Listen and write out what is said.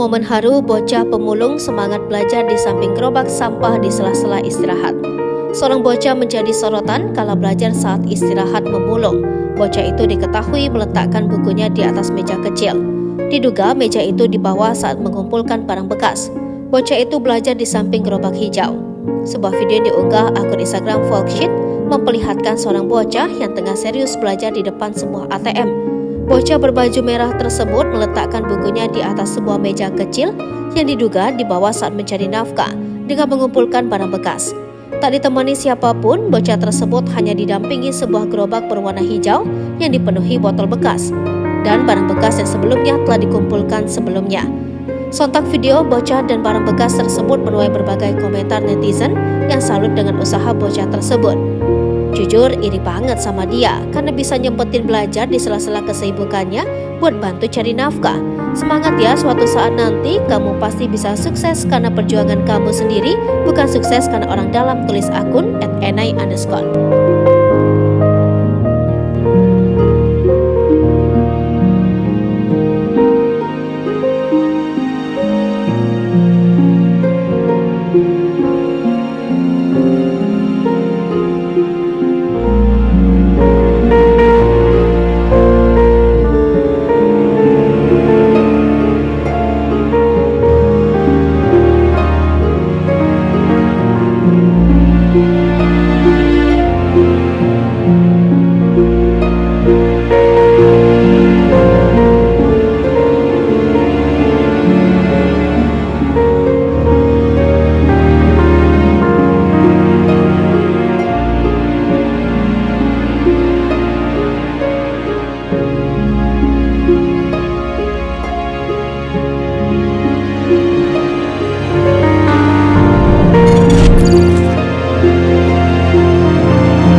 Momen haru bocah pemulung semangat belajar di samping gerobak sampah di sela-sela istirahat. Seorang bocah menjadi sorotan kala belajar saat istirahat memulung. Bocah itu diketahui meletakkan bukunya di atas meja kecil. Diduga meja itu dibawa saat mengumpulkan barang bekas. Bocah itu belajar di samping gerobak hijau. Sebuah video diunggah akun Instagram Folksheet memperlihatkan seorang bocah yang tengah serius belajar di depan sebuah ATM. Bocah berbaju merah tersebut meletakkan bukunya di atas sebuah meja kecil yang diduga dibawa saat mencari nafkah dengan mengumpulkan barang bekas. Tak ditemani siapapun, bocah tersebut hanya didampingi sebuah gerobak berwarna hijau yang dipenuhi botol bekas dan barang bekas yang sebelumnya telah dikumpulkan sebelumnya. Sontak video bocah dan barang bekas tersebut menuai berbagai komentar netizen yang salut dengan usaha bocah tersebut. Jujur iri banget sama dia karena bisa nyempetin belajar di sela-sela kesibukannya buat bantu cari nafkah. Semangat ya, suatu saat nanti kamu pasti bisa sukses karena perjuangan kamu sendiri, bukan sukses karena orang dalam, tulis akun @enai_.